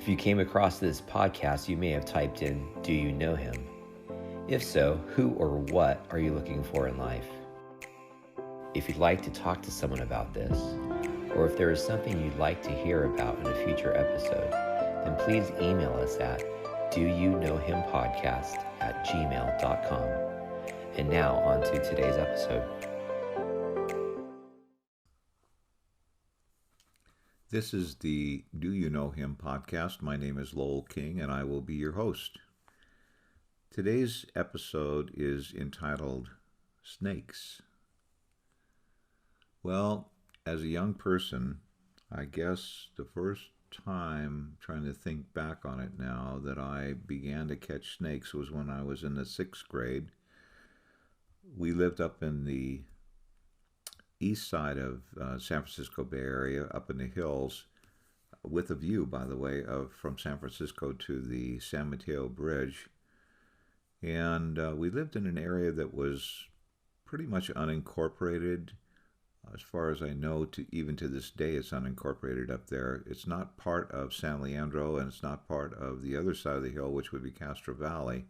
If you came across this podcast, you may have typed in, "Do you know him?" If so, who or what are you looking for in life? If you'd like to talk to someone about this, or if there is something you'd like to hear about in a future episode, then please email us at doyouknowhimpodcast@gmail.com. And now on to today's episode. This is the Do You Know Him podcast. My name is Lowell King, and I will be your host. Today's episode is entitled Snakes. Well, as a young person, I guess the first time, trying to think back on it now, that I began to catch snakes was when I was in the 6th grade. We lived up in the east side of San Francisco Bay Area, up in the hills, with a view, by the way, from San Francisco to the San Mateo Bridge. And we lived in an area that was pretty much unincorporated. As far as I know, even to this day, it's unincorporated up there. It's not part of San Leandro, and it's not part of the other side of the hill, which would be Castro Valley.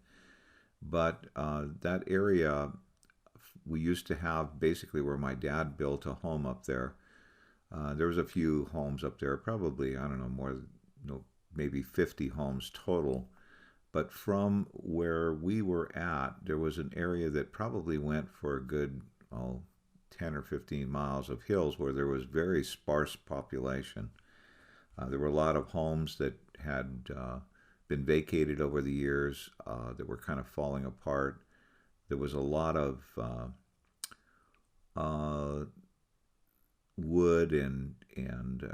But that area, we used to have basically where my dad built a home up there. There was a few homes up there, probably, I don't know, maybe 50 homes total. But from where we were at, there was an area that probably went for a good, 10 or 15 miles of hills where there was very sparse population. There were a lot of homes that had been vacated over the years that were kind of falling apart. There was a lot of wood and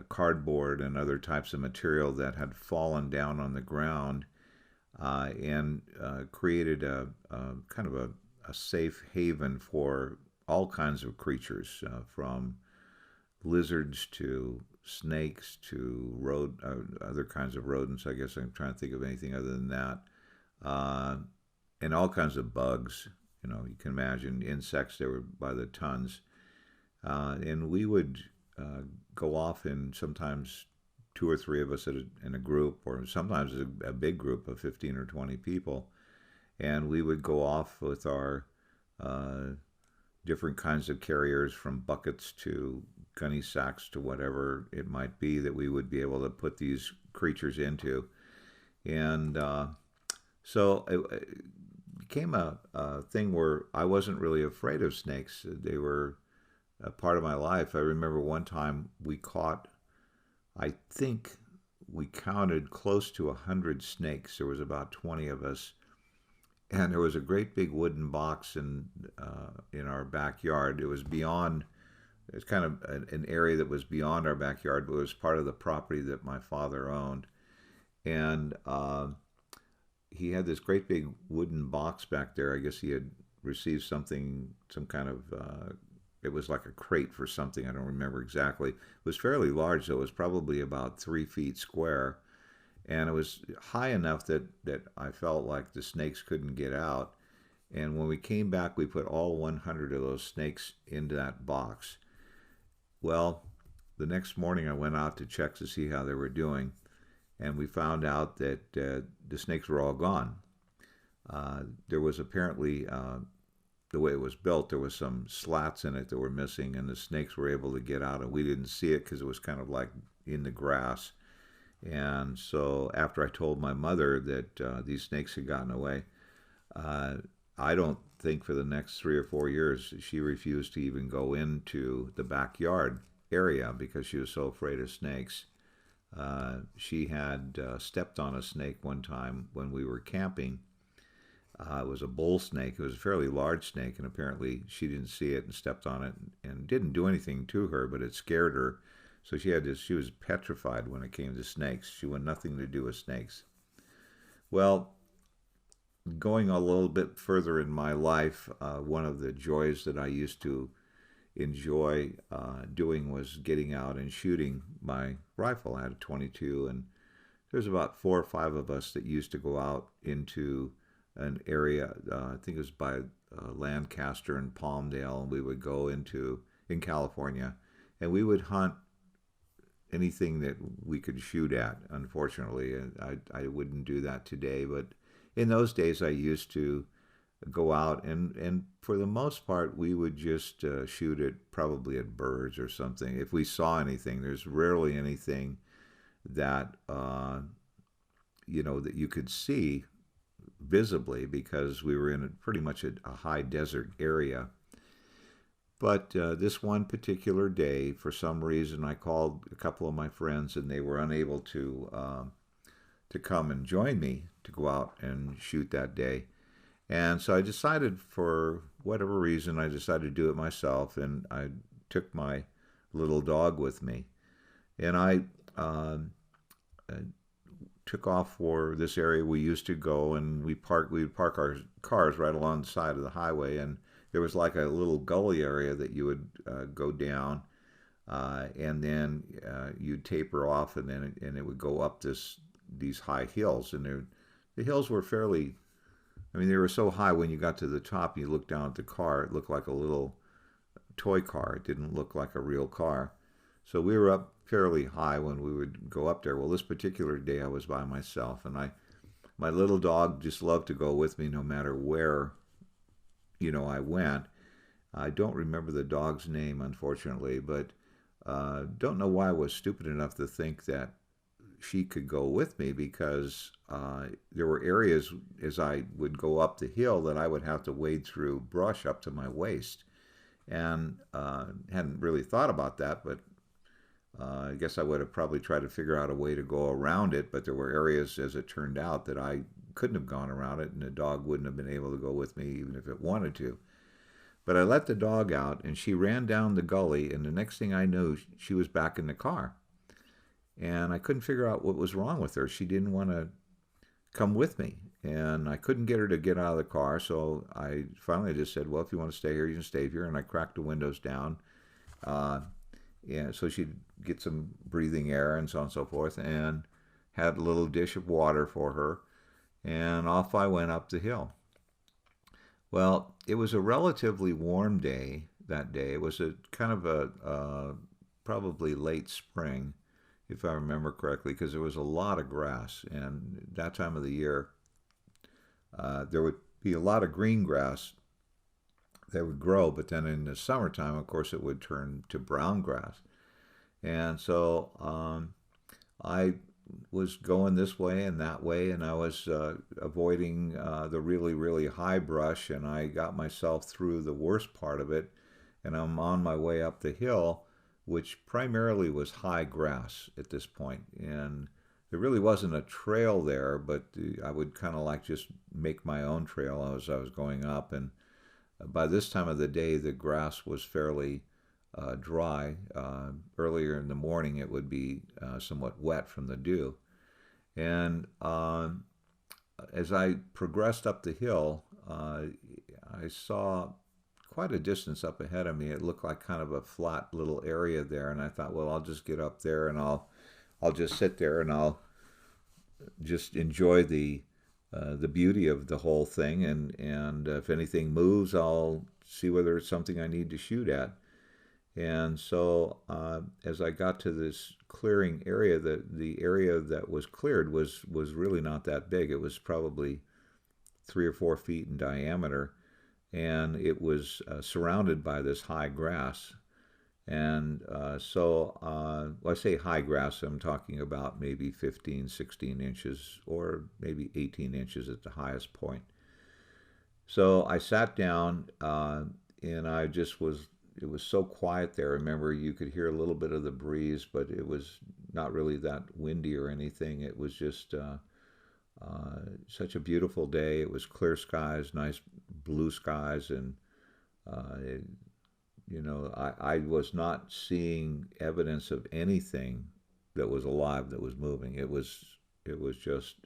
cardboard and other types of material that had fallen down on the ground and created a kind of a safe haven for all kinds of creatures, from lizards to snakes to other kinds of rodents. I guess I'm trying to think of anything other than that. And all kinds of bugs. You can imagine insects. They were by the tons. And we would go off in sometimes 2 or 3 of us in a group, or sometimes a big group of 15 or 20 people. And we would go off with our different kinds of carriers, from buckets to gunny sacks to whatever it might be that we would be able to put these creatures into. And so it became a thing where I wasn't really afraid of snakes. They were a part of my life. I remember one time we caught, I think we counted close to 100 snakes. There was about 20 of us. And there was a great big wooden box in our backyard. It was kind of an area that was beyond our backyard, but it was part of the property that my father owned. And he had this great big wooden box back there. I guess he had received some kind of, it was like a crate for something. I don't remember exactly. It was fairly large, though. It was probably about 3 feet square. And it was high enough that I felt like the snakes couldn't get out. And when we came back, we put all 100 of those snakes into that box. Well, the next morning I went out to check to see how they were doing. And we found out that the snakes were all gone. There was apparently, the way it was built, there was some slats in it that were missing, and the snakes were able to get out. And we didn't see it because it was kind of like in the grass. And so after I told my mother that these snakes had gotten away, I don't think for the next 3 or 4 years she refused to even go into the backyard area because she was so afraid of snakes. She had stepped on a snake one time when we were camping. It was a bull snake. It was a fairly large snake, and apparently she didn't see it and stepped on it and didn't do anything to her, but it scared her. So she was petrified when it came to snakes. She wanted nothing to do with snakes. Well, going a little bit further in my life, one of the joys that I used to enjoy doing was getting out and shooting my rifle. I had a .22, and there's about 4 or 5 of us that used to go out into an area, I think it was by Lancaster and Palmdale, and we would go in California, and we would hunt anything that we could shoot at. Unfortunately, and I wouldn't do that today. But in those days, I used to go out, and for the most part, we would just shoot it probably at birds or something. If we saw anything, there's rarely anything that that you could see visibly because we were in pretty much a high desert area. But this one particular day, for some reason, I called a couple of my friends, and they were unable to come and join me to go out and shoot that day. And so I decided, for whatever reason, I decided to do it myself, and I took my little dog with me, and I took off for this area we used to go, and we would park our cars right along the side of the highway, and there was like a little gully area that you would go down, and then you'd taper off, and then it would go up these high hills, and the hills were fairly. I mean, they were so high when you got to the top, you looked down at the car, it looked like a little toy car. It didn't look like a real car. So we were up fairly high when we would go up there. Well, this particular day I was by myself, and my little dog just loved to go with me no matter where, I went. I don't remember the dog's name, unfortunately, but don't know why I was stupid enough to think that she could go with me, because there were areas as I would go up the hill that I would have to wade through brush up to my waist, and hadn't really thought about that, but I guess I would have probably tried to figure out a way to go around it, but there were areas, as it turned out, that I couldn't have gone around it, and the dog wouldn't have been able to go with me even if it wanted to. But I let the dog out, and she ran down the gully, and the next thing I knew, she was back in the car. And I couldn't figure out what was wrong with her. She didn't want to come with me, and I couldn't get her to get out of the car. So I finally just said, well, if you want to stay here, you can stay here. And I cracked the windows down, so she'd get some breathing air and so on and so forth, and had a little dish of water for her, and off I went up the hill. Well, it was a relatively warm day that day. It was a kind of a probably late spring, if I remember correctly, because there was a lot of grass, and that time of the year there would be a lot of green grass that would grow, but then in the summertime, of course, it would turn to brown grass. And so I was going this way and that way, and I was avoiding the really, really high brush, and I got myself through the worst part of it, and I'm on my way up the hill, which primarily was high grass at this point. And there really wasn't a trail there, but I would kind of like just make my own trail as I was going up. And by this time of the day, the grass was fairly dry. Earlier in the morning, it would be somewhat wet from the dew. And as I progressed up the hill, I saw quite a distance up ahead of me. It looked like kind of a flat little area there, and I thought, well, I'll just get up there, and I'll just sit there, and I'll just enjoy the beauty of the whole thing, and if anything moves, I'll see whether it's something I need to shoot at. And so as I got to this clearing area, the area that was cleared was really not that big. It was probably 3 or 4 feet in diameter, and it was surrounded by this high grass. And well, I say high grass, I'm talking about maybe 15, 16 inches, or maybe 18 inches at the highest point. So I sat down, and I just it was so quiet there. Remember, you could hear a little bit of the breeze, but it was not really that windy or anything. It was just such a beautiful day. It was clear skies, nice blue skies, and I was not seeing evidence of anything that was alive, that was moving. It was just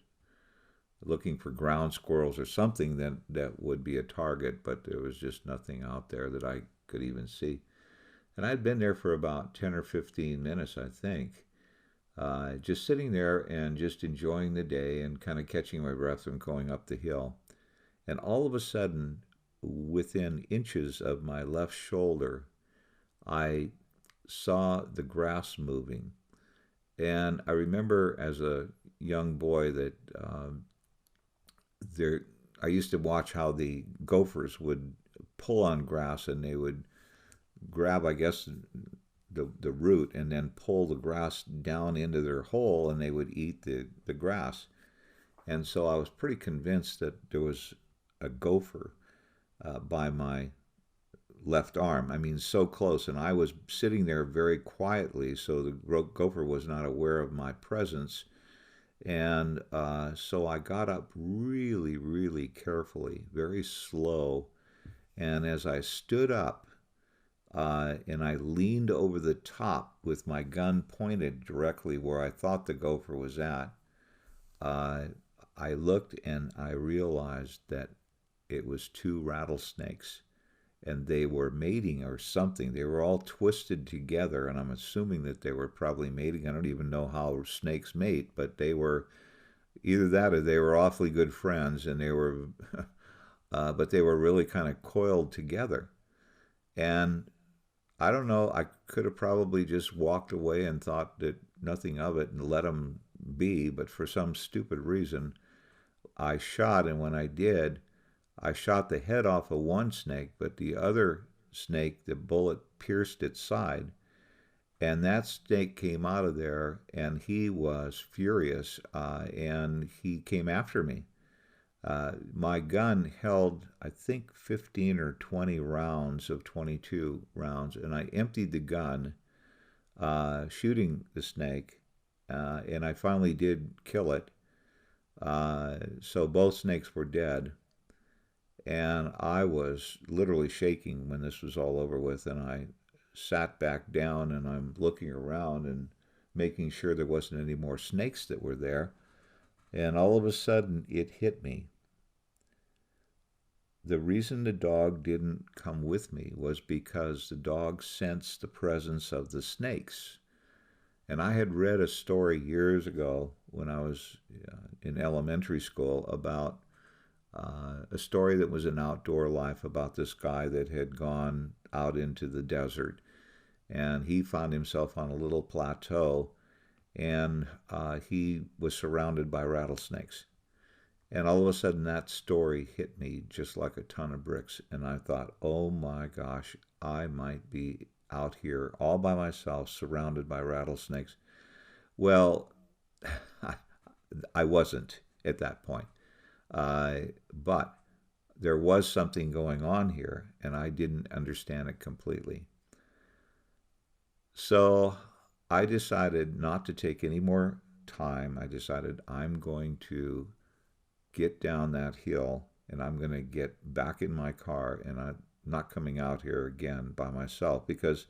looking for ground squirrels or something that would be a target, but there was just nothing out there that I could even see. And I'd been there for about 10 or 15 minutes, I think, just sitting there and just enjoying the day and kind of catching my breath and going up the hill. And all of a sudden, within inches of my left shoulder, I saw the grass moving. And I remember as a young boy that there, I used to watch how the gophers would pull on grass, and they would grab, I guess, the root and then pull the grass down into their hole, and they would eat the grass. And so I was pretty convinced that there was a gopher by my left arm. I mean, so close. And I was sitting there very quietly, so the gopher was not aware of my presence. And so I got up really, really carefully, very slow. And as I stood up, and I leaned over the top with my gun pointed directly where I thought the gopher was at, uh, I looked and I realized that it was two rattlesnakes, and they were mating or something. They were all twisted together, and I'm assuming that they were probably mating. I don't even know how snakes mate, but they were either that or they were awfully good friends, and they were, but they were really kind of coiled together. And I don't know, I could have probably just walked away and thought that nothing of it and let them be, but for some stupid reason, I shot, and when I did, I shot the head off of one snake, but the other snake, the bullet pierced its side, and that snake came out of there, and he was furious, and he came after me. My gun held, I think, 15 or 20 rounds of 22 rounds, and I emptied the gun, shooting the snake, and I finally did kill it. So both snakes were dead, and I was literally shaking when this was all over with, and I sat back down, and I'm looking around and making sure there wasn't any more snakes that were there, and all of a sudden it hit me. The reason the dog didn't come with me was because the dog sensed the presence of the snakes. And I had read a story years ago when I was in elementary school about a story that was in Outdoor Life about this guy that had gone out into the desert. And he found himself on a little plateau, and he was surrounded by rattlesnakes. And all of a sudden, that story hit me just like a ton of bricks. And I thought, oh my gosh, I might be out here all by myself, surrounded by rattlesnakes. Well, I wasn't at that point. But there was something going on here, and I didn't understand it completely. So I decided not to take any more time. I decided I'm going to get down that hill, and I'm going to get back in my car, and I'm not coming out here again by myself, because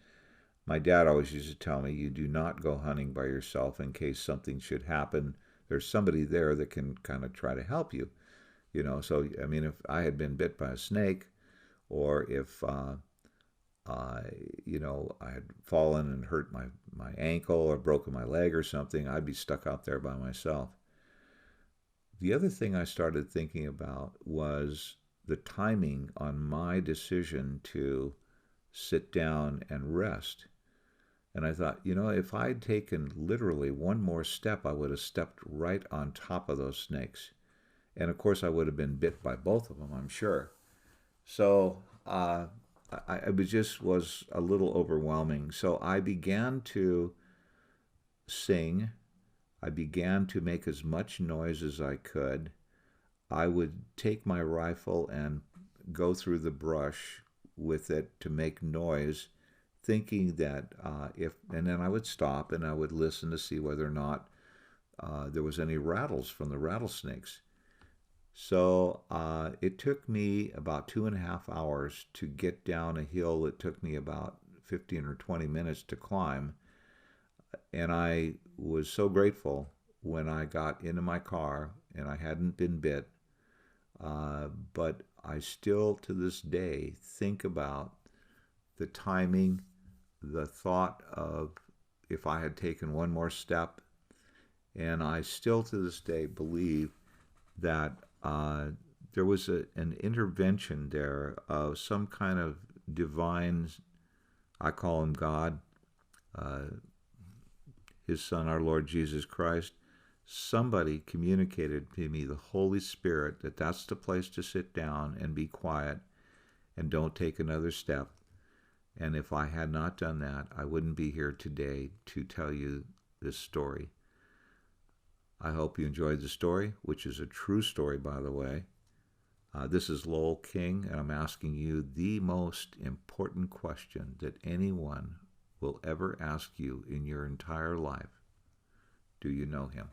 my dad always used to tell me, you do not go hunting by yourself in case something should happen. There's somebody there that can kind of try to help you. So I mean, if I had been bit by a snake, or if I had fallen and hurt my ankle or broken my leg or something, I'd be stuck out there by myself. The other thing I started thinking about was the timing on my decision to sit down and rest. And I thought, if I'd taken literally one more step, I would have stepped right on top of those snakes. And of course, I would have been bit by both of them, I'm sure. So it was a little overwhelming. So I began to sing. I began to make as much noise as I could. I would take my rifle and go through the brush with it to make noise, thinking that and then I would stop and I would listen to see whether or not there was any rattles from the rattlesnakes. So it took me about 2.5 hours to get down a hill that took me about 15 or 20 minutes to climb. And I was so grateful when I got into my car and I hadn't been bit. But I still, to this day, think about the timing, the thought of if I had taken one more step. And I still, to this day, believe that there was an intervention there of some kind of divine, I call him God, his Son, our Lord Jesus Christ, somebody communicated to me, the Holy Spirit, that that's the place to sit down and be quiet and don't take another step. And if I had not done that, I wouldn't be here today to tell you this story. I hope you enjoyed the story, which is a true story, by the way. This is Lowell King, and I'm asking you the most important question that anyone will ever ask you in your entire life. Do you know him?